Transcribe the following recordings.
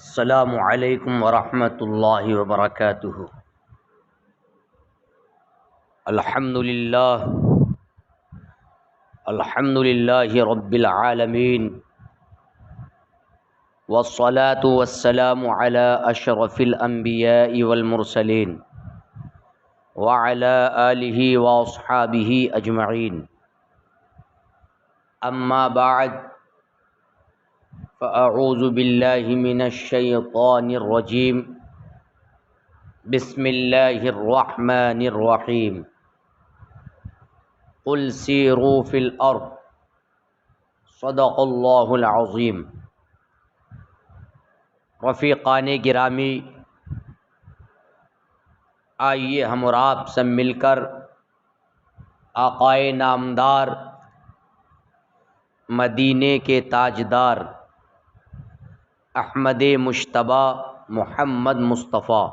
السلام علیکم ورحمۃ اللہ وبرکاتہ۔ الحمد للہ رب العالمین، والصلاة والسلام علی اشرف الانبیاء والمرسلین، وعلی آلہ واصحابہ اجمعین۔ اما بعد، فاعوذ باللہ من الشیطان الرجیم، بسم اللہ الرحمن الرحیم۔ قل سیروا فی الارض، صدق اللہ العظیم۔ رفیقان گرامی، آئیے ہم اور آپ سب مل کر آقائے نامدار، مدینے کے تاجدار احمد مجتبیٰ محمد مصطفیٰ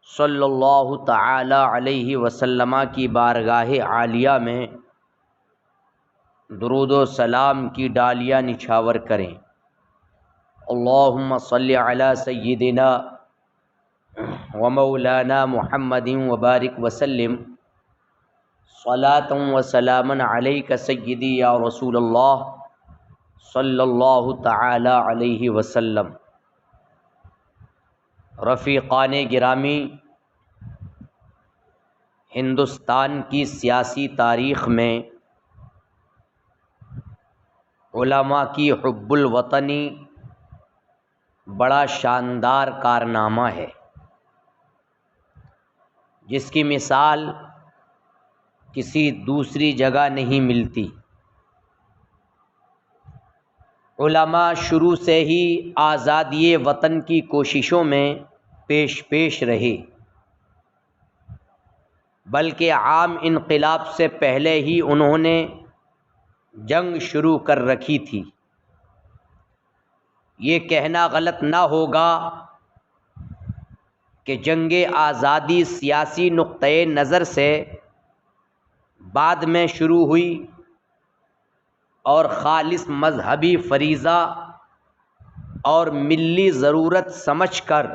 صلی اللہ تعالی علیہ وسلم کی بارگاہ عالیہ میں درود و سلام کی ڈالیاں نچھاور کریں۔ اللہم صلی علی سیدنا و مولانا محمد وبارک وسلم، صلاۃ و سلاما علیک سیدی یا رسول اللہ صلی اللہ تعالی علیہ وسلم۔ رفیقان گرامی، ہندوستان کی سیاسی تاریخ میں علماء کی حب الوطنی بڑا شاندار کارنامہ ہے، جس کی مثال کسی دوسری جگہ نہیں ملتی۔ علماء شروع سے ہی آزادی وطن کی کوششوں میں پیش رہے، بلکہ عام انقلاب سے پہلے ہی انہوں نے جنگ شروع کر رکھی تھی۔ یہ کہنا غلط نہ ہوگا کہ جنگ آزادی سیاسی نقطۂ نظر سے بعد میں شروع ہوئی اور خالص مذہبی فریضہ اور ملی ضرورت سمجھ کر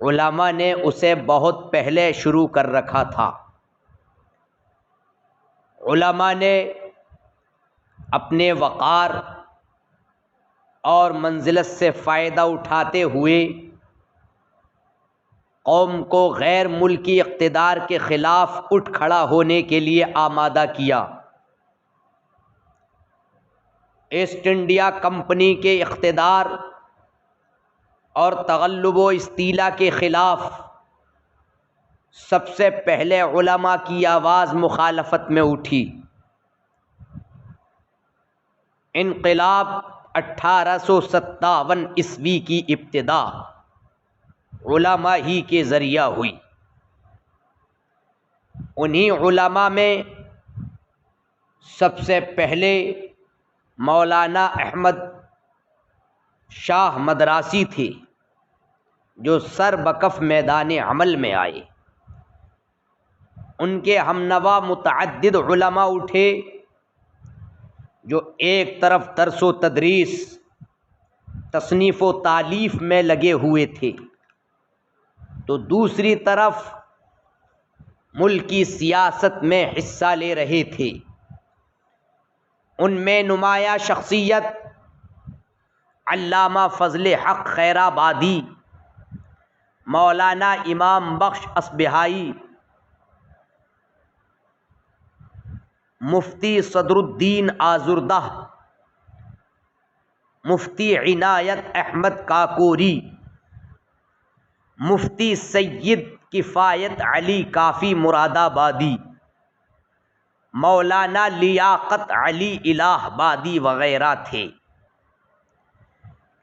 علماء نے اسے بہت پہلے شروع کر رکھا تھا۔ علماء نے اپنے وقار اور منزلت سے فائدہ اٹھاتے ہوئے قوم کو غیر ملکی اقتدار کے خلاف اٹھ کھڑا ہونے کے لیے آمادہ کیا۔ ایسٹ انڈیا کمپنی کے اقتدار اور تغلب و استیلا کے خلاف سب سے پہلے علماء کی آواز مخالفت میں اٹھی۔ انقلاب 1857 عیسوی کی ابتدا علماء ہی کے ذریعہ ہوئی۔ انہی علماء میں سب سے پہلے مولانا احمد شاہ مدراسی تھے، جو سر بکف میدان عمل میں آئے۔ ان کے ہمنوا متعدد علماء اٹھے، جو ایک طرف درس و تدریس، تصنیف و تالیف میں لگے ہوئے تھے، تو دوسری طرف ملکی سیاست میں حصہ لے رہے تھے۔ ان میں نمایاں شخصیت علامہ فضل حق خیرآبادی، مولانا امام بخش اصبہائی، مفتی صدر الدین آزردہ، مفتی عنایت احمد کاکوری، مفتی سید کفایت علی کافی مراد آبادی، مولانا لیاقت علی الہ آبادی وغیرہ تھے۔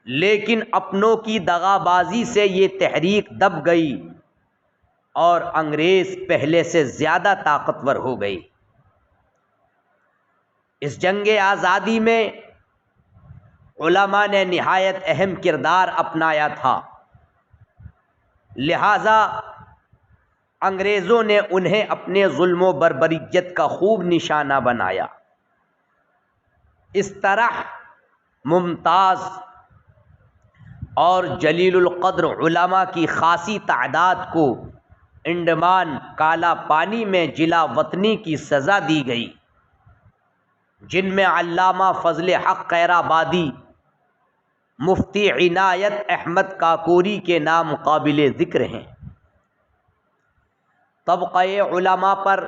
لیکن اپنوں کی دغابازی سے یہ تحریک دب گئی اور انگریز پہلے سے زیادہ طاقتور ہو گئے۔ اس جنگ آزادی میں علماء نے نہایت اہم کردار اپنایا تھا، لہذا انگریزوں نے انہیں اپنے ظلم و بربریت کا خوب نشانہ بنایا۔ اس طرح ممتاز اور جلیل القدر علماء کی خاصی تعداد کو انڈمان کالا پانی میں جلا وطنی کی سزا دی گئی، جن میں علامہ فضل حق خیرآبادی، مفتی عنایت احمد کاکوری کے نام قابل ذکر ہیں۔ طبقہ علماء پر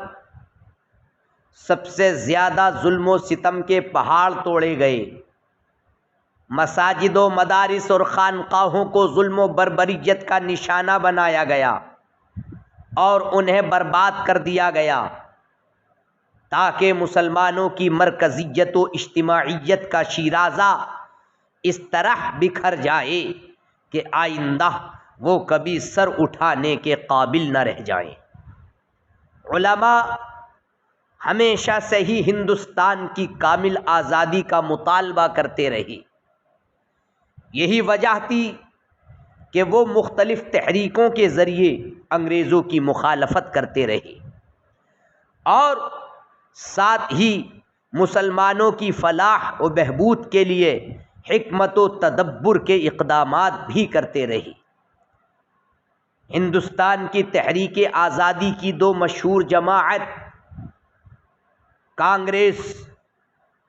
سب سے زیادہ ظلم و ستم کے پہاڑ توڑے گئے، مساجد و مدارس اور خانقاہوں کو ظلم و بربریت کا نشانہ بنایا گیا اور انہیں برباد کر دیا گیا، تاکہ مسلمانوں کی مرکزیت و اجتماعیت کا شیرازہ اس طرح بکھر جائے کہ آئندہ وہ کبھی سر اٹھانے کے قابل نہ رہ جائیں۔ علماء ہمیشہ سے ہی ہندوستان کی کامل آزادی کا مطالبہ کرتے رہے۔ یہی وجہ تھی کہ وہ مختلف تحریکوں کے ذریعے انگریزوں کی مخالفت کرتے رہے اور ساتھ ہی مسلمانوں کی فلاح و بہبود کے لیے حکمت و تدبر کے اقدامات بھی کرتے رہے۔ ہندوستان کی تحریک آزادی کی دو مشہور جماعت کانگریس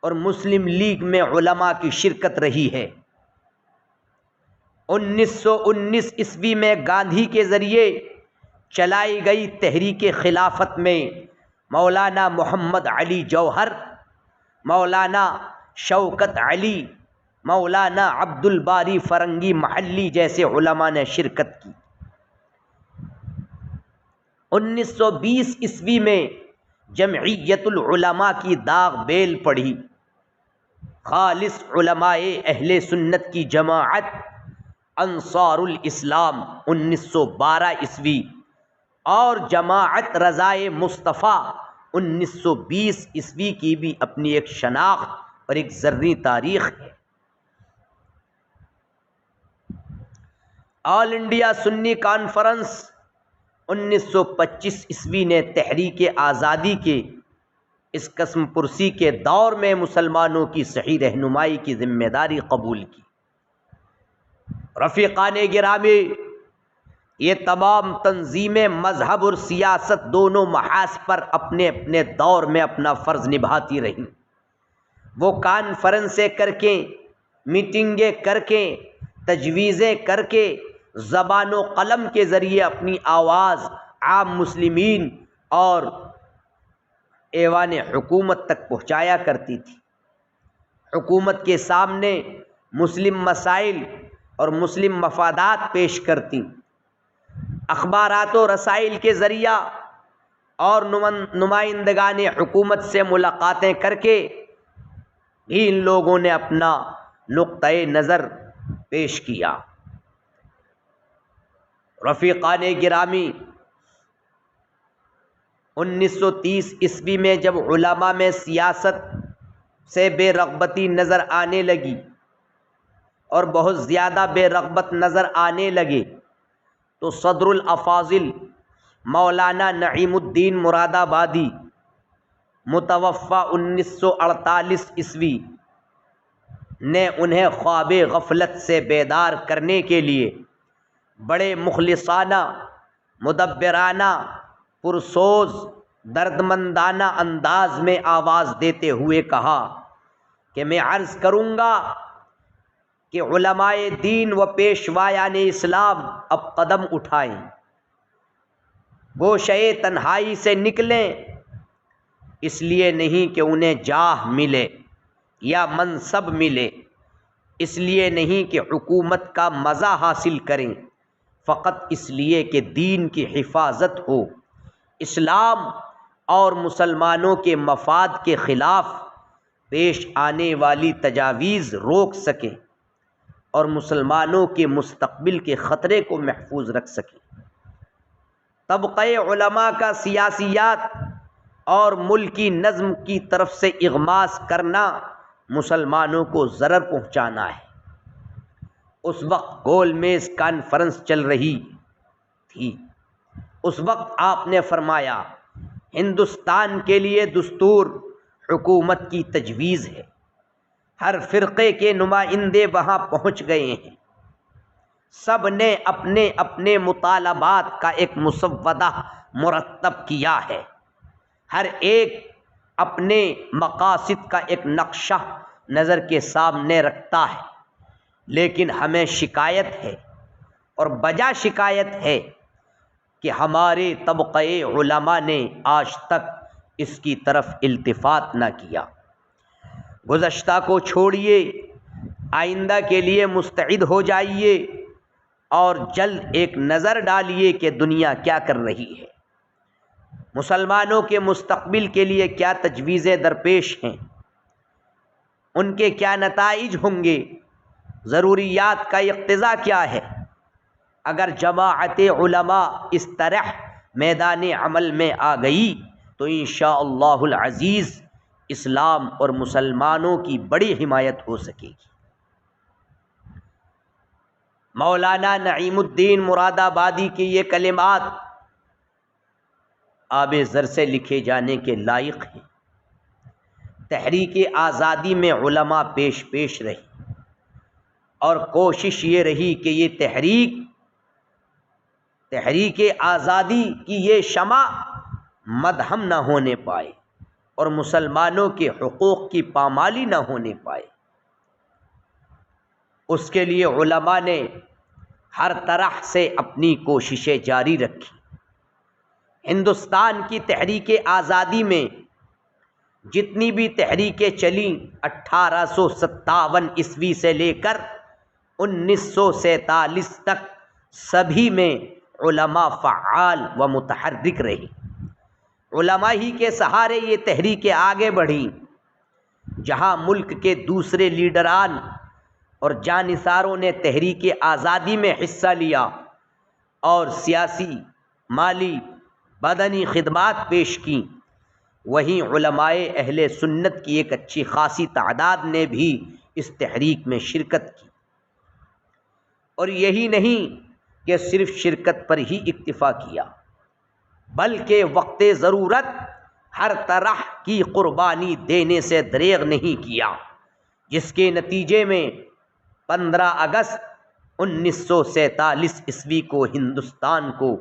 اور مسلم لیگ میں علماء کی شرکت رہی ہے۔ 1919 عیسوی میں گاندھی کے ذریعے چلائی گئی تحریک خلافت میں مولانا محمد علی جوہر، مولانا شوکت علی، مولانا عبد الباری فرنگی محلی جیسے علماء نے شرکت کی۔ 1920 عیسوی میں جمعیت العلماء کی داغ بیل پڑھی۔ خالص علماء اہل سنت کی جماعت انصار الاسلام 1912 عیسوی اور جماعت رضائے مصطفیٰ 1920 عیسوی کی بھی اپنی ایک شناخت اور ایک زرعی تاریخ ہے۔ آل انڈیا سنی کانفرنس 1925 عیسوی نے تحریک آزادی کے اس قسم پرسی کے دور میں مسلمانوں کی صحیح رہنمائی کی ذمہ داری قبول کی۔ رفیقان گرامی، یہ تمام تنظیمیں مذہب اور سیاست دونوں محاذ پر اپنے اپنے دور میں اپنا فرض نبھاتی رہیں۔ وہ کانفرنسیں کر کے، میٹنگیں کر کے، تجویزیں کر کے، زبان و قلم کے ذریعے اپنی آواز عام مسلمین اور ایوان حکومت تک پہنچایا کرتی تھی۔ حکومت کے سامنے مسلم مسائل اور مسلم مفادات پیش کرتی۔ اخبارات و رسائل کے ذریعہ اور نمائندگان حکومت سے ملاقاتیں کر کے بھی ان لوگوں نے اپنا نقطۂ نظر پیش کیا۔ رفیقان گرامی، 1930 عیسوی میں جب علماء میں سیاست سے بے رغبتی نظر آنے لگی اور بہت زیادہ بے رغبت نظر آنے لگے تو صدر الافاضل مولانا نعیم الدین مراد آبادی متوفی 1948 عیسوی نے انہیں خواب غفلت سے بیدار کرنے کے لیے بڑے مخلصانہ، مدبرانہ، پرسوز، دردمندانہ انداز میں آواز دیتے ہوئے کہا کہ میں عرض کروں گا کہ علماء دین و پیشوایان اسلام اب قدم اٹھائیں، گوشے تنہائی سے نکلیں، اس لیے نہیں کہ انہیں جاہ ملے یا منصب ملے، اس لیے نہیں کہ حکومت کا مزہ حاصل کریں، فقط اس لیے کہ دین کی حفاظت ہو، اسلام اور مسلمانوں کے مفاد کے خلاف پیش آنے والی تجاویز روک سکیں اور مسلمانوں کے مستقبل کے خطرے کو محفوظ رکھ سکیں۔ طبقہ علماء کا سیاسیات اور ملکی نظم کی طرف سے اغماس کرنا مسلمانوں کو ضرر پہنچانا ہے۔ اس وقت گول میز کانفرنس چل رہی تھی۔ اس وقت آپ نے فرمایا، ہندوستان کے لیے دستور حکومت کی تجویز ہے۔ ہر فرقے کے نمائندے وہاں پہنچ گئے ہیں۔ سب نے اپنے اپنے مطالبات کا ایک مسودہ مرتب کیا ہے، ہر ایک اپنے مقاصد کا ایک نقشہ نظر کے سامنے رکھتا ہے، لیکن ہمیں شکایت ہے اور بجا شکایت ہے کہ ہمارے طبقۂ علماء نے آج تک اس کی طرف التفات نہ کیا۔ گزشتہ کو چھوڑیے، آئندہ کے لیے مستعد ہو جائیے اور جلد ایک نظر ڈالیے کہ دنیا کیا کر رہی ہے، مسلمانوں کے مستقبل کے لیے کیا تجویزیں درپیش ہیں، ان کے کیا نتائج ہوں گے، ضروریات کا اقتضا کیا ہے۔ اگر جماعت علماء اس طرح میدان عمل میں آ گئی تو انشاءاللہ العزیز اسلام اور مسلمانوں کی بڑی حمایت ہو سکے گی۔ مولانا نعیم الدین مراد آبادی کے یہ کلمات آب زر سے لکھے جانے کے لائق ہیں۔ تحریک آزادی میں علماء پیش رہی اور کوشش یہ رہی کہ یہ تحریک آزادی کی یہ شمع مدھم نہ ہونے پائے اور مسلمانوں کے حقوق کی پامالی نہ ہونے پائے۔ اس کے لیے علماء نے ہر طرح سے اپنی کوششیں جاری رکھی۔ ہندوستان کی تحریک آزادی میں جتنی بھی تحریکیں چلیں 1857 عیسوی سے لے کر 1947 تک سبھی میں علماء فعال و متحرک رہے۔ علماء ہی کے سہارے یہ تحریکیں آگے بڑھیں۔ جہاں ملک کے دوسرے لیڈران اور جانثاروں نے تحریک آزادی میں حصہ لیا اور سیاسی، مالی، بدنی خدمات پیش کیں، وہیں علماء اہل سنت کی ایک اچھی خاصی تعداد نے بھی اس تحریک میں شرکت کی۔ اور یہی نہیں کہ صرف شرکت پر ہی اکتفا کیا، بلکہ وقت ضرورت ہر طرح کی قربانی دینے سے دریغ نہیں کیا، جس کے نتیجے میں 15 اگست 1947 عیسوی کو ہندوستان کو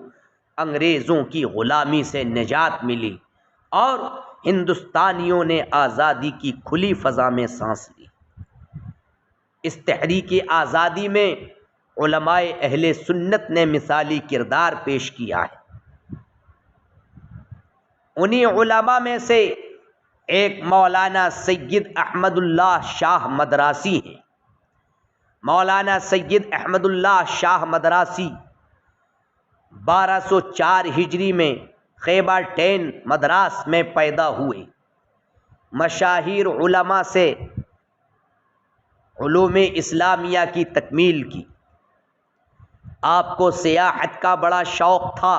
انگریزوں کی غلامی سے نجات ملی اور ہندوستانیوں نے آزادی کی کھلی فضا میں سانس لی۔ اس تحریک آزادی میں علماء اہل سنت نے مثالی کردار پیش کیا ہے۔ انہی علماء میں سے ایک مولانا سید احمد اللہ شاہ مدراسی ہیں۔ مولانا سید احمد اللہ شاہ مدراسی 1204 ہجری میں خیبر ٹین مدراس میں پیدا ہوئے۔ مشاہیر علماء سے علوم اسلامیہ کی تکمیل کی۔ آپ کو سیاحت کا بڑا شوق تھا،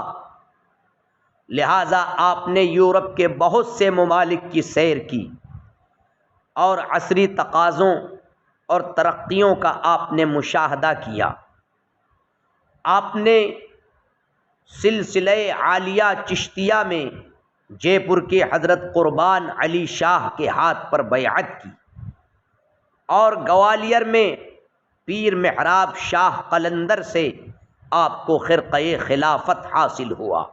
لہٰذا آپ نے یورپ کے بہت سے ممالک کی سیر کی اور عصری تقاضوں اور ترقیوں کا آپ نے مشاہدہ کیا۔ آپ نے سلسلہ عالیہ چشتیہ میں جے پور کے حضرت قربان علی شاہ کے ہاتھ پر بیعت کی اور گوالیر میں پیر محراب شاہ قلندر سے آپ کو خرقہ خلافت حاصل ہوا۔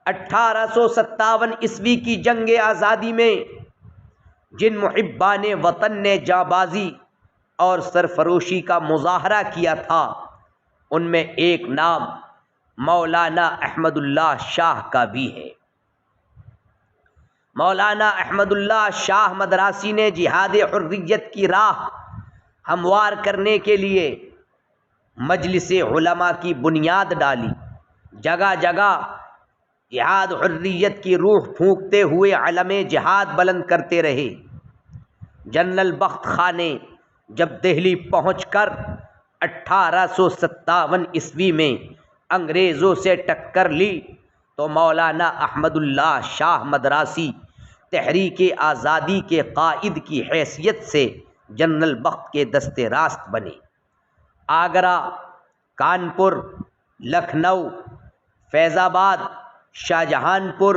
1857 عیسوی کی جنگ آزادی میں جن محبان وطن نے جانبازی اور سرفروشی کا مظاہرہ کیا تھا، ان میں ایک نام مولانا احمد اللہ شاہ کا بھی ہے۔ مولانا احمد اللہ شاہ مدراسی نے جہاد حریت کی راہ ہموار کرنے کے لیے مجلس علماء کی بنیاد ڈالی۔ جگہ جگہ جہاد حریت کی روح پھونکتے ہوئے علم جہاد بلند کرتے رہے۔ جنرل بخت خاں نے جب دہلی پہنچ کر 1857 عیسوی میں انگریزوں سے ٹکر لی تو مولانا احمد اللہ شاہ مدراسی تحریک آزادی کے قائد کی حیثیت سے جنرل بخت کے دست راست بنے۔ آگرہ، کانپور، لکھنؤ، فیض آباد، شاہجہان پور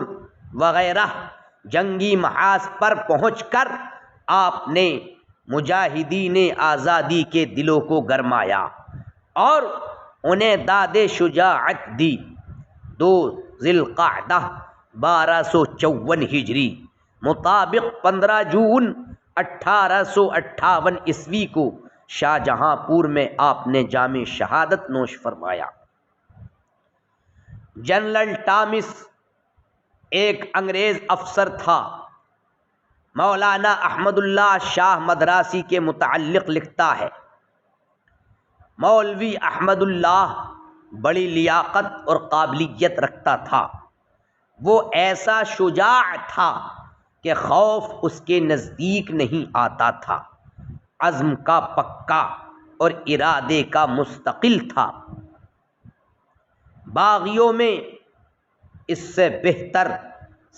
وغیرہ جنگی محاذ پر پہنچ کر آپ نے مجاہدین آزادی کے دلوں کو گرمایا اور انہیں داد شجاعت دی 2 ذی القعدہ 1254 ہجری مطابق 15 جون 1858 عیسوی کو شاہ جہاں پور میں آپ نے جام شہادت نوش فرمایا۔ جنرل ٹامس ایک انگریز افسر تھا۔ مولانا احمد اللہ شاہ مدراسی کے متعلق لکھتا ہے، مولوی احمد اللہ بڑی لیاقت اور قابلیت رکھتا تھا۔ وہ ایسا شجاع تھا کہ خوف اس کے نزدیک نہیں آتا تھا، عزم کا پکا اور ارادے کا مستقل تھا۔ باغیوں میں اس سے بہتر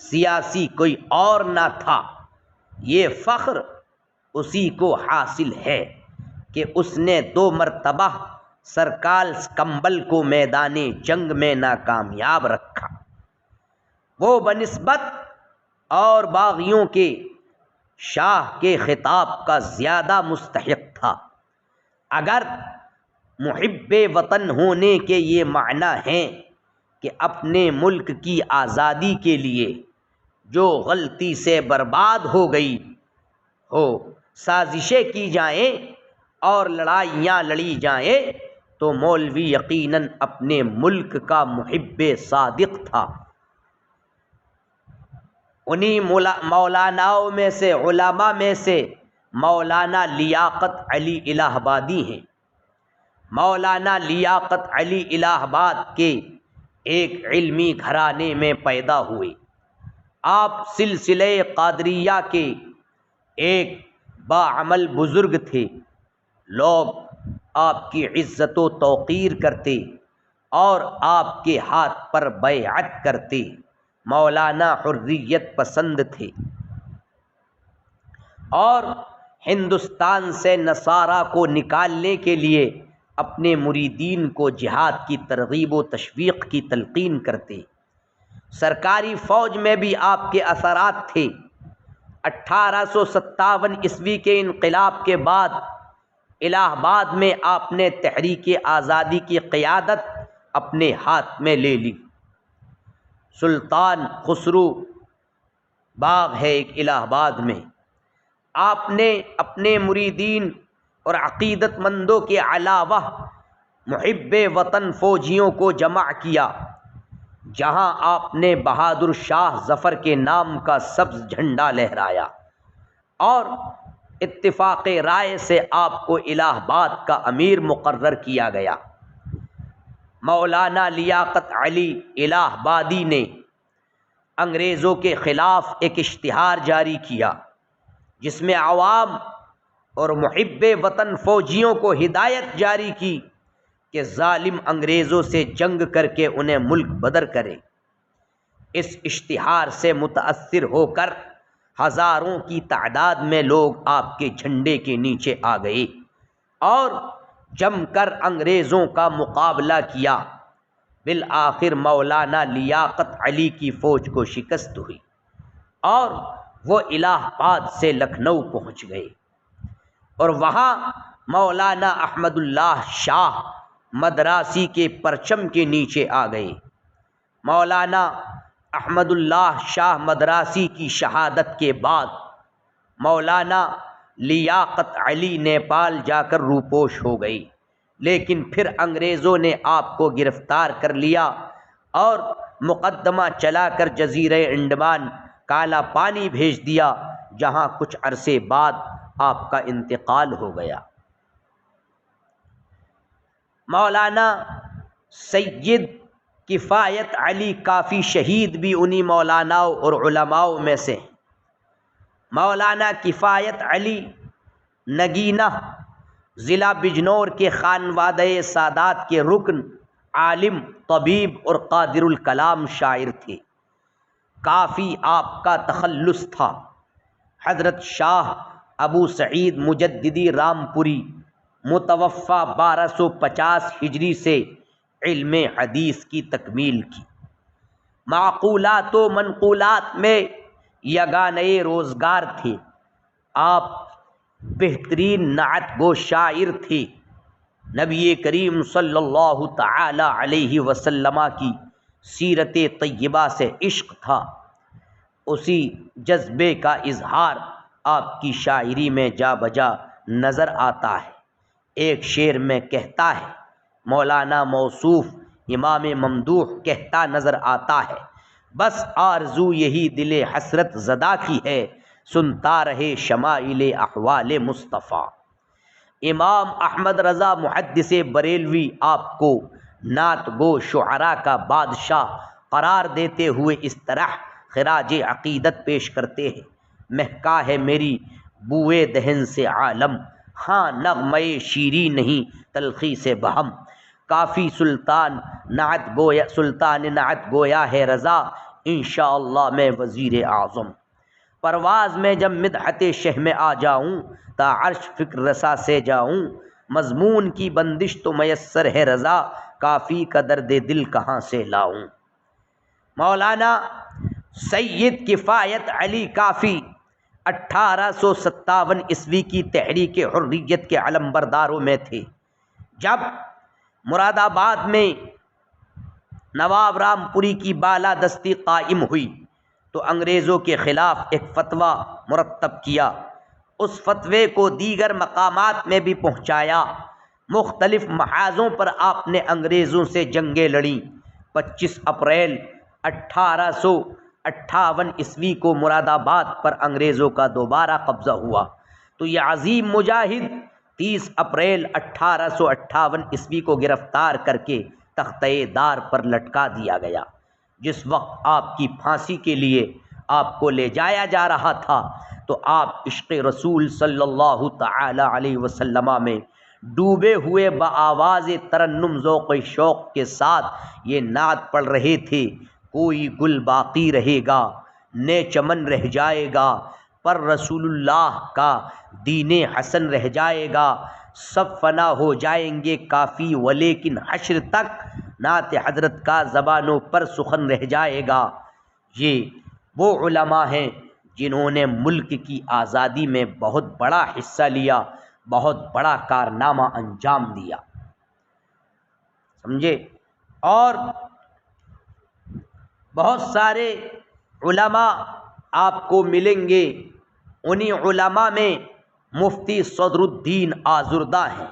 سیاسی کوئی اور نہ تھا۔ یہ فخر اسی کو حاصل ہے کہ اس نے 2 مرتبہ سر کارلس کمبل کو میدان جنگ میں ناکامیاب رکھا۔ وہ بنسبت اور باغیوں کے شاہ کے خطاب کا زیادہ مستحق تھا۔ اگر محب وطن ہونے کے یہ معنی ہیں کہ اپنے ملک کی آزادی کے لیے جو غلطی سے برباد ہو گئی ہو سازشیں کی جائیں اور لڑائیاں لڑی جائیں، تو مولوی یقیناً اپنے ملک کا محب صادق تھا۔ انہی مولاناؤں میں سے، علماء میں سے مولانا لیاقت علی الہ آبادی ہیں۔ مولانا لیاقت علی الہ آباد کے ایک علمی گھرانے میں پیدا ہوئے۔ آپ سلسلہ قادریہ کے ایک باعمل بزرگ تھے۔ لوگ آپ کی عزت و توقیر کرتے اور آپ کے ہاتھ پر بیعت کرتے۔ مولانا حریت پسند تھے اور ہندوستان سے نصارہ کو نکالنے کے لیے اپنے مریدین کو جہاد کی ترغیب و تشویق کی تلقین کرتے۔ سرکاری فوج میں بھی آپ کے اثرات تھے۔ 1857 عیسوی کے انقلاب کے بعد الہ آباد میں آپ نے تحریک آزادی کی قیادت اپنے ہاتھ میں لے لی۔ سلطان خسرو باغ ہے ایک الہ آباد میں۔ آپ نے اپنے مریدین اور عقیدت مندوں کے علاوہ محب وطن فوجیوں کو جمع کیا، جہاں آپ نے بہادر شاہ ظفر کے نام کا سبز جھنڈا لہرایا، اور اتفاق رائے سے آپ کو الہ آباد کا امیر مقرر کیا گیا۔ مولانا لیاقت علی الہ آبادی نے انگریزوں کے خلاف ایک اشتہار جاری کیا، جس میں عوام اور محب وطن فوجیوں کو ہدایت جاری کی کہ ظالم انگریزوں سے جنگ کر کے انہیں ملک بدر کرے۔ اس اشتہار سے متاثر ہو کر ہزاروں کی تعداد میں لوگ آپ کے جھنڈے کے نیچے آ گئے اور جم کر انگریزوں کا مقابلہ کیا۔ بالآخر مولانا لیاقت علی کی فوج کو شکست ہوئی اور وہ الہ آباد سے لکھنؤ پہنچ گئے اور وہاں مولانا احمد اللہ شاہ مدراسی کے پرچم کے نیچے آ گئے۔ مولانا احمد اللہ شاہ مدراسی کی شہادت کے بعد مولانا لیاقت علی نیپال جا کر روپوش ہو گئی، لیکن پھر انگریزوں نے آپ کو گرفتار کر لیا اور مقدمہ چلا کر جزیرہ انڈمان کالا پانی بھیج دیا، جہاں کچھ عرصے بعد آپ کا انتقال ہو گیا۔ مولانا سید کفایت علی کافی شہید بھی انہی مولاناؤں اور علماؤں میں سے۔ مولانا کفایت علی نگینہ ضلع بجنور کے خانوادہ سادات کے رکن، عالم، طبیب اور قادر الکلام شاعر تھے۔ کافی آپ کا تخلص تھا۔ حضرت شاہ ابو سعید مجددی رامپوری متوفی 1250 ہجری سے علم حدیث کی تکمیل کی۔ معقولات و منقولات میں یگانۂ روزگار تھے۔ آپ بہترین نعت گو شاعر تھے۔ نبی کریم صلی اللہ تعالی علیہ وسلم کی سیرت طیبہ سے عشق تھا، اسی جذبے کا اظہار آپ کی شاعری میں جا بجا نظر آتا ہے۔ ایک شعر میں کہتا ہے، مولانا موصوف امام ممدوح کہتا نظر آتا ہے، بس آرزو یہی دل حسرت زدہ کی ہے، سنتا رہے شمائل احوال مصطفیٰ۔ امام احمد رضا محدث بریلوی آپ کو نعت گو شعراء کا بادشاہ قرار دیتے ہوئے اس طرح خراج عقیدت پیش کرتے ہیں، مہکا ہے میری بوئے دہن سے عالم، ہاں نغمے شیریں نہیں تلخی سے بہم، کافی سلطان نعت گویا ہے رضا، انشاءاللہ میں وزیر اعظم۔ پرواز میں جب مدحت شہ میں آ جاؤں، تا عرش فکر رسا سے جاؤں، مضمون کی بندش تو میسر ہے رضا، کافی کا درد دل کہاں سے لاؤں۔ مولانا سید کفایت علی کافی 1857 عیسوی کی تحریک حریت کے علم برداروں میں تھے۔ جب مراد آباد میں نواب رام پوری کی بالادستی قائم ہوئی تو انگریزوں کے خلاف ایک فتویٰ مرتب کیا، اس فتوے کو دیگر مقامات میں بھی پہنچایا، مختلف محاذوں پر آپ نے انگریزوں سے جنگیں لڑیں۔ 25 اپریل 1858 عیسوی کو مراد آباد پر انگریزوں کا دوبارہ قبضہ ہوا تو یہ عظیم مجاہد 30 اپریل 1858 عیسوی کو گرفتار کر کے تختہ دار پر لٹکا دیا گیا۔ جس وقت آپ کی پھانسی کے لیے آپ کو لے جایا جا رہا تھا تو آپ عشق رسول صلی اللہ تعالی علیہ وسلم میں ڈوبے ہوئے بآواز ترنم ذوق شوق کے ساتھ یہ نعت پڑھ رہے تھے، کوئی گل باقی رہے گا، نئے چمن رہ جائے گا، پر رسول اللہ کا دین حسن رہ جائے گا، سب فنا ہو جائیں گے کافی ولیکن حشر تک نعت حضرت کا زبانوں پر سخن رہ جائے گا۔ یہ وہ علماء ہیں جنہوں نے ملک کی آزادی میں بہت بڑا حصہ لیا، بہت بڑا کارنامہ انجام دیا، سمجھے؟ اور بہت سارے علماء آپ کو ملیں گے، انہی علماء میں مفتی صدر الدین آزردہ ہیں۔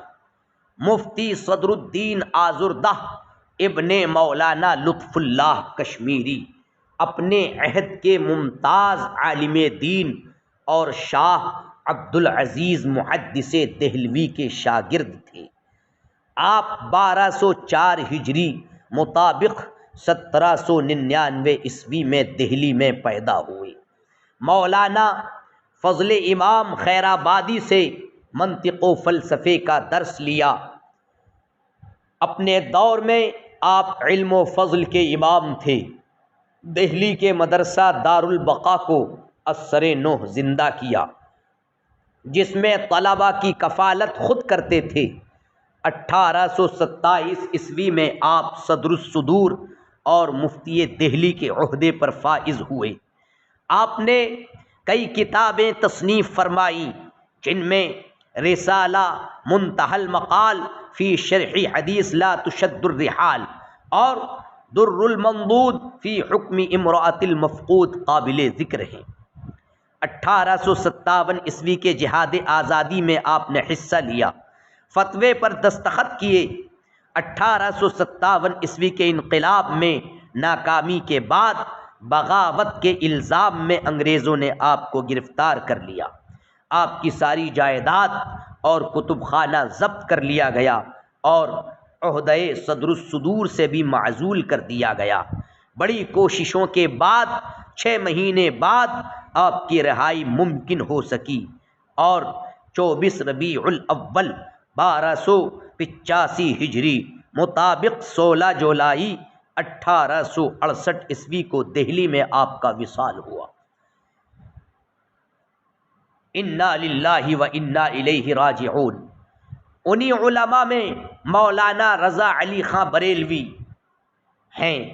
مفتی صدر الدین آزردہ ابن مولانا لطف اللہ کشمیری اپنے عہد کے ممتاز عالم دین اور شاہ عبدالعزیز محدث دہلوی کے شاگرد تھے۔ آپ 1204 ہجری مطابق 1799 عیسوی میں دہلی میں پیدا ہوئے۔ مولانا فضل امام خیرآبادی سے منطق و فلسفے کا درس لیا۔ اپنے دور میں آپ علم و فضل کے امام تھے۔ دہلی کے مدرسہ دارالبقاء کو اثر نو زندہ کیا، جس میں طلباء کی کفالت خود کرتے تھے۔ 1827 عیسوی میں آپ صدر الصدور اور مفتی دہلی کے عہدے پر فائز ہوئے۔ آپ نے کئی کتابیں تصنیف فرمائیں، جن میں رسالہ منتہی المقال فی شرح حدیث لا تشد الرحال اور در المنضود فی حکم امرأۃ المفقود قابل ذکر ہیں۔ 1857 عیسوی کے جہاد آزادی میں آپ نے حصہ لیا، فتوے پر دستخط کیے۔ 1857 عیسوی کے انقلاب میں ناکامی کے بعد بغاوت کے الزام میں انگریزوں نے آپ کو گرفتار کر لیا۔ آپ کی ساری جائیداد اور کتب خانہ ضبط کر لیا گیا اور عہدہ صدر الصدور سے بھی معزول کر دیا گیا۔ بڑی کوششوں کے بعد 6 مہینے بعد آپ کی رہائی ممکن ہو سکی اور 24 ربیع الاول 1285 ہجری مطابق 16 جولائی 1868 عیسوی کو دہلی میں آپ کا وصال ہوا۔ انا للہ و انا الیہ راجعون۔ انہی علماء میں مولانا رضا علی خاں بریلوی ہیں۔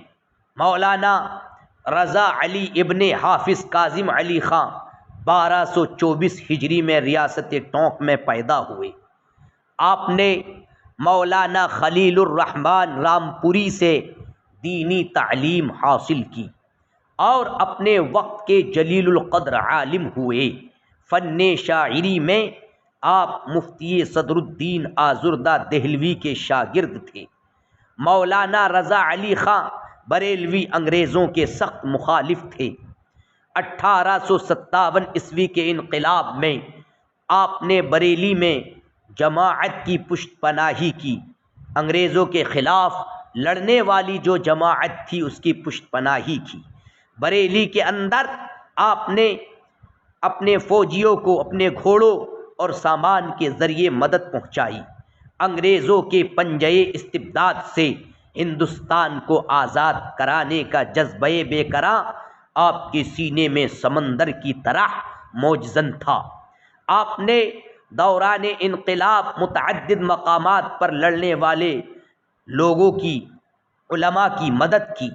مولانا رضا علی ابن حافظ کاظم علی خاں 1224 ہجری میں ریاست ٹونک میں پیدا ہوئے۔ آپ نے مولانا خلیل الرحمن رامپوری سے دینی تعلیم حاصل کی اور اپنے وقت کے جلیل القدر عالم ہوئے۔ فن شاعری میں آپ مفتی صدر الدین آزردہ دہلوی کے شاگرد تھے۔ مولانا رضا علی خاں بریلوی انگریزوں کے سخت مخالف تھے۔ 1857 عیسوی کے انقلاب میں آپ نے بریلی میں جماعت کی پشت پناہی کی۔ انگریزوں کے خلاف لڑنے والی جو جماعت تھی اس کی پشت پناہی کی۔ بریلی کے اندر آپ نے اپنے فوجیوں کو اپنے گھوڑوں اور سامان کے ذریعے مدد پہنچائی۔ انگریزوں کے پنجے استبداد سے ہندوستان کو آزاد کرانے کا جذبہ بے قراں آپ کے سینے میں سمندر کی طرح موجزن تھا۔ آپ نے دوران انقلاب متعدد مقامات پر لڑنے والے لوگوں کی، علماء کی مدد کی۔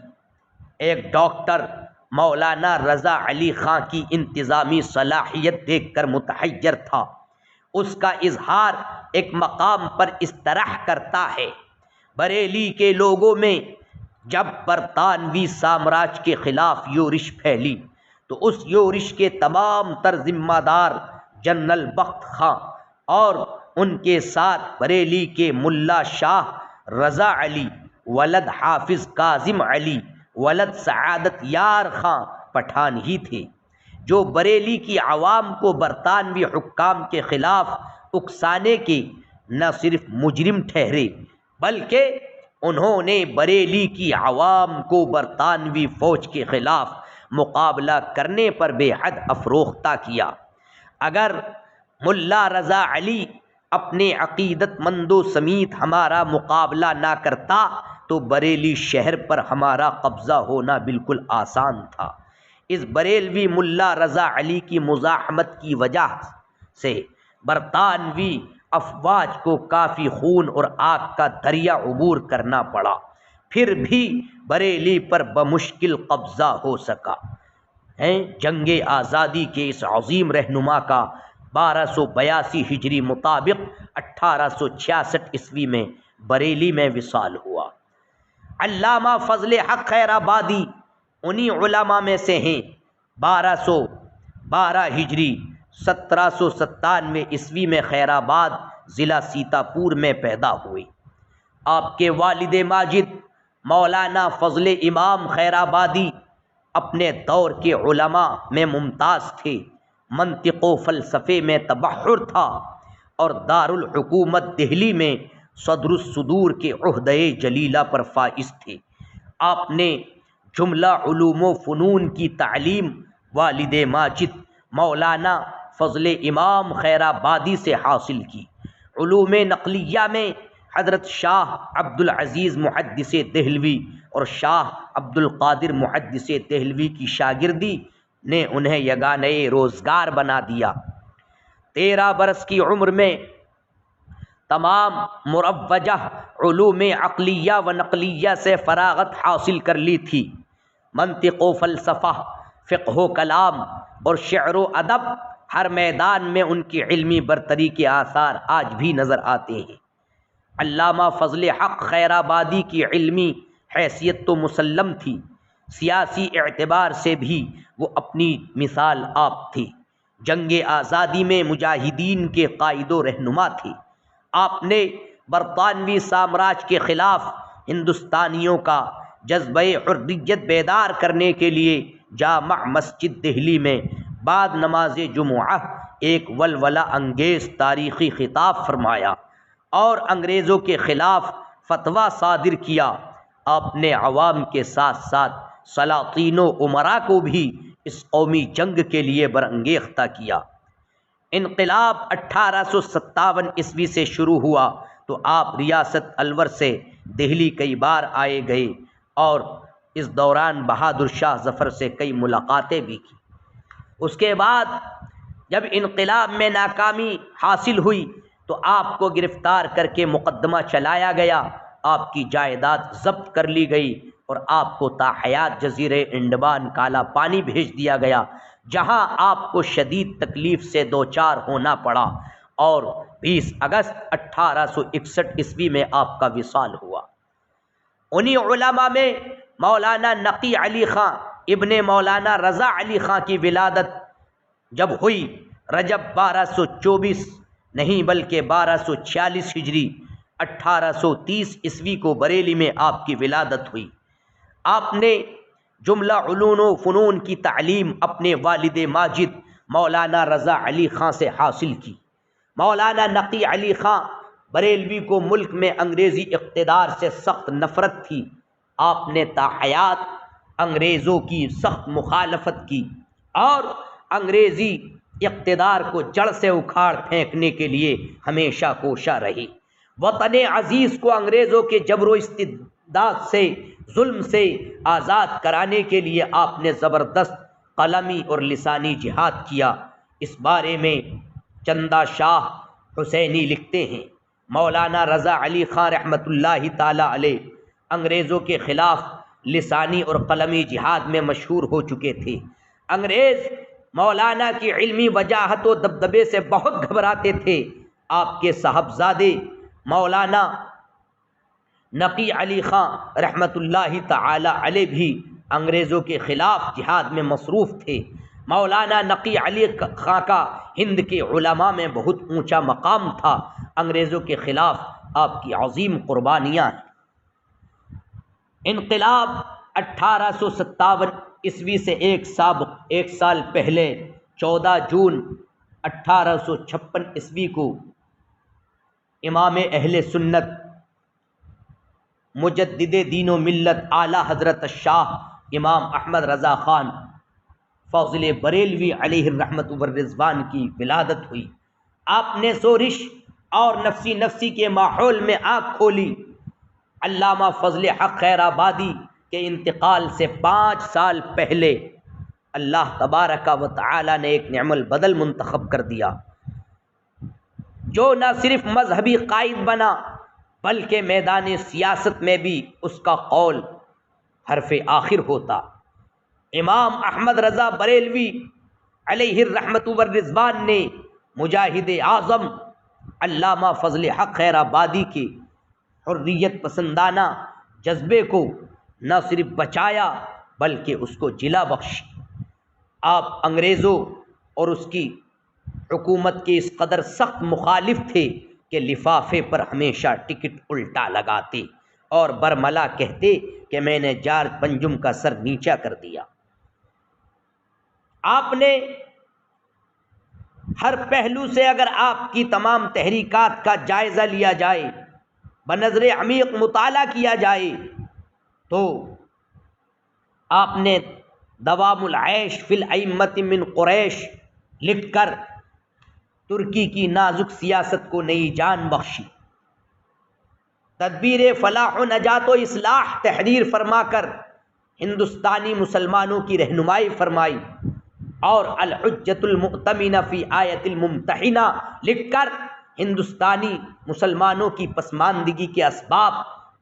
ایک ڈاکٹر مولانا رضا علی خاں کی انتظامی صلاحیت دیکھ کر متحیر تھا۔ اس کا اظہار ایک مقام پر اس طرح کرتا ہے: بریلی کے لوگوں میں جب برطانوی سامراج کے خلاف یورش پھیلی تو اس یورش کے تمام تر ذمہ دار جنرل بخت خاں اور ان کے ساتھ بریلی کے ملا شاہ رضا علی ولد حافظ کاظم علی ولد سعادت یار خاں پٹھان ہی تھے، جو بریلی کی عوام کو برطانوی حکام کے خلاف اکسانے کے نہ صرف مجرم ٹھہرے بلکہ انہوں نے بریلی کی عوام کو برطانوی فوج کے خلاف مقابلہ کرنے پر بے حد افروختہ کیا۔ اگر ملا رضا علی اپنے عقیدت مندوں سمیت ہمارا مقابلہ نہ کرتا تو بریلی شہر پر ہمارا قبضہ ہونا بالکل آسان تھا۔ اس بریلوی ملا رضا علی کی مزاحمت کی وجہ سے برطانوی افواج کو کافی خون اور آگ کا دریا عبور کرنا پڑا، پھر بھی بریلی پر بمشکل قبضہ ہو سکا۔ جنگ آزادی کے اس عظیم رہنما کا 1282 ہجری مطابق 1866 عیسوی میں بریلی میں وصال ہوا۔ علامہ فضل حق خیر آبادی انہی علماء میں سے ہیں۔ 1212 ہجری 1797 عیسوی میں خیر آباد ضلع سیتاپور میں پیدا ہوئے۔ آپ کے والد ماجد مولانا فضل امام خیر آبادی اپنے دور کے علماء میں ممتاز تھے۔ منطق و فلسفے میں تبحر تھا اور دارالحکومت دہلی میں صدر الصدور کے عہدۂ جلیلہ پر فائز تھے۔ آپ نے جملہ علوم و فنون کی تعلیم والد ماجد مولانا فضل امام خیر آبادی سے حاصل کی۔ علوم نقلیہ میں حضرت شاہ عبد العزیز محدث دہلوی اور شاہ عبد القادر محدث دہلوی کی شاگردی نے انہیں یگانہ روزگار بنا دیا۔ 13 برس کی عمر میں تمام مروجہ علوم عقلیہ و نقلیہ سے فراغت حاصل کر لی تھی۔ منطق و فلسفہ، فقہ و کلام اور شعر و ادب، ہر میدان میں ان کی علمی برتری کے آثار آج بھی نظر آتے ہیں۔ علامہ فضل حق خیر آبادی کی علمی حیثیت تو مسلم تھی، سیاسی اعتبار سے بھی وہ اپنی مثال آپ تھے۔ جنگ آزادی میں مجاہدین کے قائد و رہنما تھے۔ آپ نے برطانوی سامراج کے خلاف ہندوستانیوں کا جذبہ حریت بیدار کرنے کے لیے جامع مسجد دہلی میں بعد نماز جمعہ ایک ولولہ انگیز تاریخی خطاب فرمایا اور انگریزوں کے خلاف فتویٰ صادر کیا۔ آپ نے عوام کے ساتھ ساتھ سلاطین و امراء کو بھی اس قومی جنگ کے لیے برانگیختہ کیا۔ انقلاب 1857 عیسوی سے شروع ہوا تو آپ ریاست الور سے دہلی کئی بار آئے گئے اور اس دوران بہادر شاہ ظفر سے کئی ملاقاتیں بھی کی۔ اس کے بعد جب انقلاب میں ناکامی حاصل ہوئی تو آپ کو گرفتار کر کے مقدمہ چلایا گیا، آپ کی جائیداد ضبط کر لی گئی اور آپ کو تاحیات جزیرے انڈمان کالا پانی بھیج دیا گیا، جہاں آپ کو شدید تکلیف سے دوچار ہونا پڑا اور 20 اگست 1861 عیسوی میں آپ کا وصال ہوا۔ انہی علماء میں مولانا نقی علی خان ابن مولانا رضا علی خان کی ولادت جب ہوئی رجب 1224 نہیں بلکہ 1246 ہجری 1830 عیسوی کو بریلی میں آپ کی ولادت ہوئی۔ آپ نے جملہ علوم و فنون کی تعلیم اپنے والد ماجد مولانا رضا علی خان سے حاصل کی۔ مولانا نقی علی خان بریلوی کو ملک میں انگریزی اقتدار سے سخت نفرت تھی۔ آپ نے تا حیات انگریزوں کی سخت مخالفت کی اور انگریزی اقتدار کو جڑ سے اکھاڑ پھینکنے کے لیے ہمیشہ کوشاں رہی۔ وطن عزیز کو انگریزوں کے جبر و استبداد سے، ظلم سے آزاد کرانے کے لیے آپ نے زبردست قلمی اور لسانی جہاد کیا۔ اس بارے میں چندہ شاہ حسینی لکھتے ہیں، مولانا رضا علی خان رحمۃ اللہ تعالی علیہ انگریزوں کے خلاف لسانی اور قلمی جہاد میں مشہور ہو چکے تھے۔ انگریز مولانا کی علمی وجاہت و دبدبے سے بہت گھبراتے تھے۔ آپ کے صاحبزادے مولانا نقی علی خان رحمۃ اللہ تعالی علیہ بھی انگریزوں کے خلاف جہاد میں مصروف تھے۔ مولانا نقی علی خان کا ہند کے علماء میں بہت اونچا مقام تھا۔ انگریزوں کے خلاف آپ کی عظیم قربانیاں ہیں۔ انقلاب 1857 عیسوی سے ایک سال پہلے 14 جون 1856 عیسوی کو امام اہل سنت مجدد دین و ملت اعلیٰ حضرت شاہ امام احمد رضا خان فاضل بریلوی علیہ الرحمت والرضوان کی ولادت ہوئی۔ آپ نے سورش اور نفسی کے ماحول میں آنکھ کھولی۔ علامہ فضل حق خیر آبادی کے انتقال سے 5 سال پہلے اللہ تبارک و تعالی نے ایک نعم البدل منتخب کر دیا، جو نہ صرف مذہبی قائد بنا بلکہ میدان سیاست میں بھی اس کا قول حرف آخر ہوتا۔ امام احمد رضا بریلوی علیہ الرحمت والرضوان نے مجاہد اعظم علامہ فضل حق خیر آبادی کے حریت پسندانہ جذبے کو نہ صرف بچایا بلکہ اس کو جلا بخشی۔ آپ انگریزوں اور اس کی حکومت کے اس قدر سخت مخالف تھے کہ لفافے پر ہمیشہ ٹکٹ الٹا لگاتے اور برملا کہتے کہ میں نے جارج پنجم کا سر نیچا کر دیا۔ آپ نے ہر پہلو سے اگر آپ کی تمام تحریکات کا جائزہ لیا جائے، بنظر عمیق مطالعہ کیا جائے، تو آپ نے دوام العیش فی الائمۃ من قریش لکھ کر ترکی کی نازک سیاست کو نئی جان بخشی، تدبیر فلاح و نجات و اصلاح تحریر فرما کر ہندوستانی مسلمانوں کی رہنمائی فرمائی، اور الحجۃ المؤتمنہ فی آیۃ الممتحنہ لکھ کر ہندوستانی مسلمانوں کی پسماندگی کے اسباب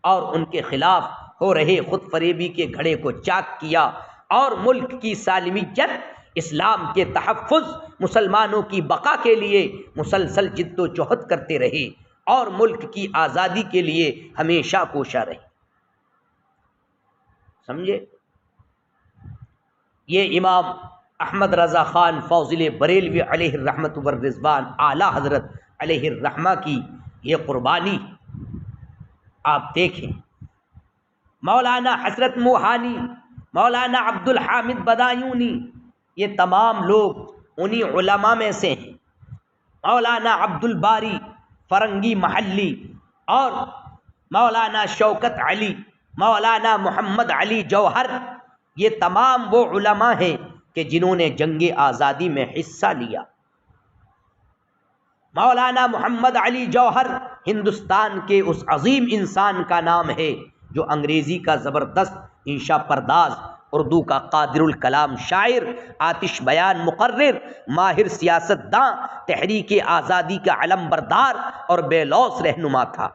اور ان کے خلاف ہو رہے خود فریبی کے گھڑے کو چاک کیا، اور ملک کی سالمیت، اسلام کے تحفظ، مسلمانوں کی بقا کے لیے مسلسل جد و جہد کرتے رہے اور ملک کی آزادی کے لیے ہمیشہ کوشاں رہے۔ سمجھے؟ یہ امام احمد رضا خان فاضل بریلوی علیہ الرحمت والرضوان اعلیٰ حضرت علیہ الرحمہ کی یہ قربانی آپ دیکھیں۔ مولانا حسرت موہانی، مولانا عبد الحامد بدایونی، یہ تمام لوگ انہی علماء میں سے ہیں۔ مولانا عبد الباری فرنگی محلی اور مولانا شوکت علی، مولانا محمد علی جوہر، یہ تمام وہ علماء ہیں کہ جنہوں نے جنگ آزادی میں حصہ لیا۔ مولانا محمد علی جوہر ہندوستان کے اس عظیم انسان کا نام ہے جو انگریزی کا زبردست انشا پرداز، اردو کا قادر الکلام شاعر، آتش بیان مقرر، ماہر سیاست داں، تحریک آزادی کا علم بردار اور بے لوث رہنما تھا۔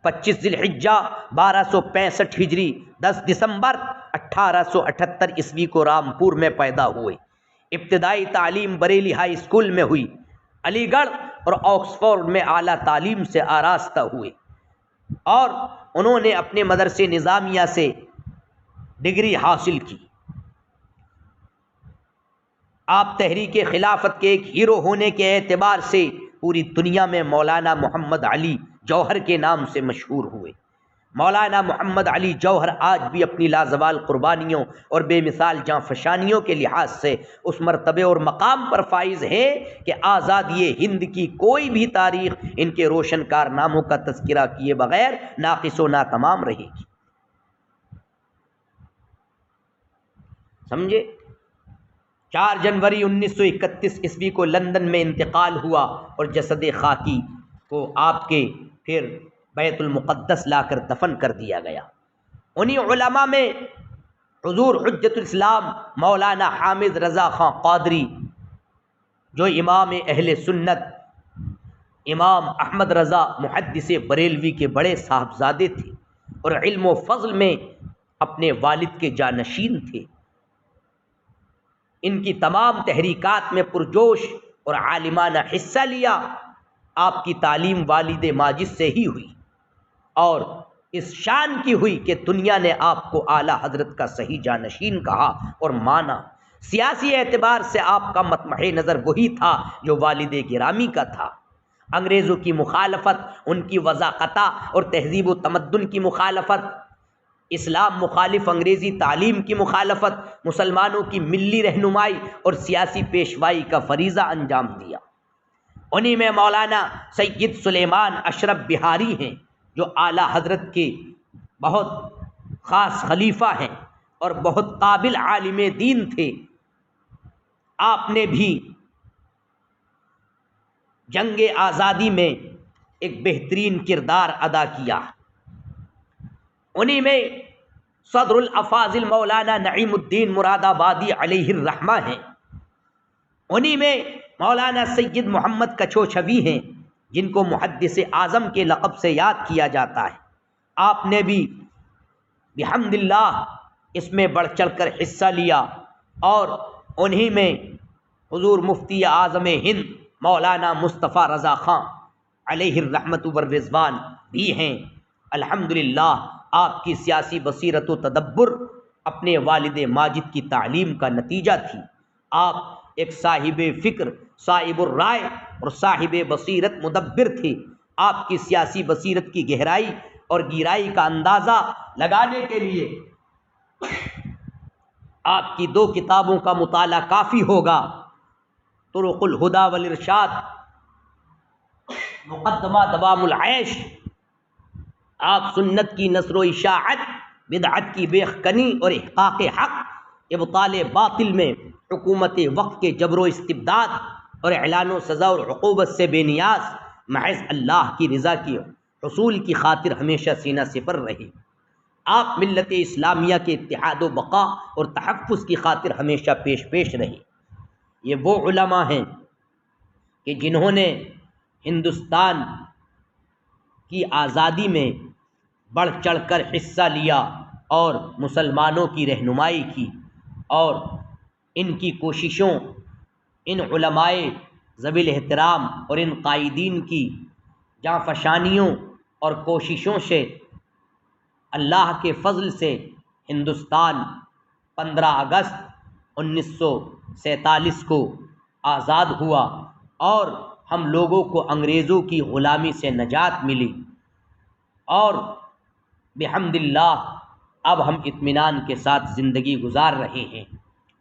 25 ذی الحجہ 1265 ہجری 10 دسمبر 1878 عیسوی کو رامپور میں پیدا ہوئے۔ ابتدائی تعلیم بریلی ہائی اسکول میں ہوئی۔ علی گڑھ اور آکسفورڈ میں اعلیٰ تعلیم سے آراستہ ہوئے اور انہوں نے اپنے مدرسے نظامیہ سے ڈگری حاصل کی۔ آپ تحریک خلافت کے ایک ہیرو ہونے کے اعتبار سے پوری دنیا میں مولانا محمد علی جوہر کے نام سے مشہور ہوئے۔ مولانا محمد علی جوہر آج بھی اپنی لازوال قربانیوں اور بے مثال جاں فشانیوں کے لحاظ سے اس مرتبے اور مقام پر فائز ہیں کہ آزادی ہند کی کوئی بھی تاریخ ان کے روشن کارناموں کا تذکرہ کیے بغیر ناقص و ناتمام رہے گی۔ سمجھے؟ 4 جنوری 1931 عیسوی کو لندن میں انتقال ہوا اور جسد خاکی کو آپ کے پھر بیت المقدس لا کر دفن کر دیا گیا۔ انہی علماء میں حضور حجت الاسلام مولانا حامد رضا خان قادری، جو امام اہل سنت امام احمد رضا محدث بریلوی کے بڑے صاحبزادے تھے اور علم و فضل میں اپنے والد کے جانشین تھے۔ ان کی تمام تحریکات میں پرجوش اور عالمانہ حصہ لیا۔ آپ کی تعلیم والد ماجد سے ہی ہوئی اور اس شان کی ہوئی کہ دنیا نے آپ کو اعلیٰ حضرت کا صحیح جانشین کہا اور مانا۔ سیاسی اعتبار سے آپ کا مطمع نظر وہی تھا جو والد گرامی کا تھا۔ انگریزوں کی مخالفت، ان کی وضاقتہ اور تہذیب و تمدن کی مخالفت، اسلام مخالف انگریزی تعلیم کی مخالفت، مسلمانوں کی ملی رہنمائی اور سیاسی پیشوائی کا فریضہ انجام دیا۔ انہی میں مولانا سید سلیمان اشرف بہاری ہیں جو اعلیٰ حضرت کے بہت خاص خلیفہ ہیں اور بہت قابل عالم دین تھے۔ آپ نے بھی جنگ آزادی میں ایک بہترین کردار ادا کیا۔ انہی میں صدر الافاضل مولانا نعیم الدین مراد آبادی علیہ الرحمہ ہیں۔ انہی میں مولانا سید محمد کچھوچھوی ہیں جن کو محدث اعظم کے لقب سے یاد کیا جاتا ہے۔ آپ نے بھی بحمد اللہ اس میں بڑھ چڑھ کر حصہ لیا اور انہی میں حضور مفتی اعظم ہند مولانا مصطفیٰ رضا خان علیہ الرحمت والرضوان بھی ہیں۔ الحمدللہ آپ کی سیاسی بصیرت و تدبر اپنے والد ماجد کی تعلیم کا نتیجہ تھی۔ آپ ایک صاحب فکر، صاحب الرائے اور صاحب بصیرت مدبر تھے۔ آپ کی سیاسی بصیرت کی گہرائی اور گہرائی کا اندازہ لگانے کے لیے آپ کی 2 کتابوں کا مطالعہ کافی ہوگا: طرق الہدی والارشاد، مقدمہ دوام العیش۔ آپ سنت کی نشر و اشاعت، بدعت کی بیخکنی اور احقاق حق، ابطال باطل میں حکومت وقت کے جبر و استبداد اور اعلان و سزا اور عقوبت سے بے نیاز محض اللہ کی رضا کی حصول کی خاطر ہمیشہ سینہ سپر رہے۔ آپ ملت اسلامیہ کے اتحاد و بقا اور تحفظ کی خاطر ہمیشہ پیش رہے۔ یہ وہ علماء ہیں کہ جنہوں نے ہندوستان کی آزادی میں بڑھ چڑھ کر حصہ لیا اور مسلمانوں کی رہنمائی کی، اور ان کی کوششوں، ان علماء ذوی الاحترام اور ان قائدین کی جاں فشانیوں اور کوششوں سے اللہ کے فضل سے ہندوستان 15 اگست 1947 کو آزاد ہوا اور ہم لوگوں کو انگریزوں کی غلامی سے نجات ملی، اور بحمد اللہ اب ہم اطمینان کے ساتھ زندگی گزار رہے ہیں۔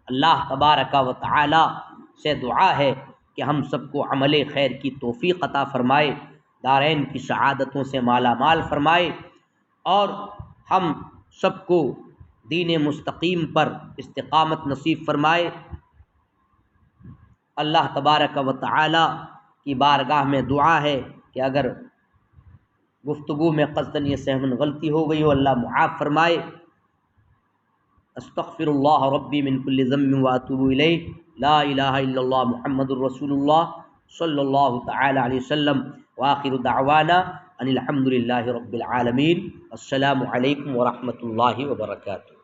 اللہ تبارک و تعالی سے دعا ہے کہ ہم سب کو عمل خیر کی توفیق عطا فرمائے، دارین کی سعادتوں سے مالا مال فرمائے، اور ہم سب کو دین مستقیم پر استقامت نصیب فرمائے۔ اللہ تبارک و تعالی کی بارگاہ میں دعا ہے کہ اگر گفتگو میں قصداً یہ سہمن غلطی ہو گئی ہو اللہ معاف فرمائے۔ استغفر اللہ ربی من کل ذنب واتوب الیہ، لا الہ الا اللہ محمد الرسول اللہ صلی اللہ تعالی علیہ وسلم، وآخر دعوانا ان الحمد للہ رب العالمین۔ السلام علیکم ورحمۃ اللہ وبرکاتہ۔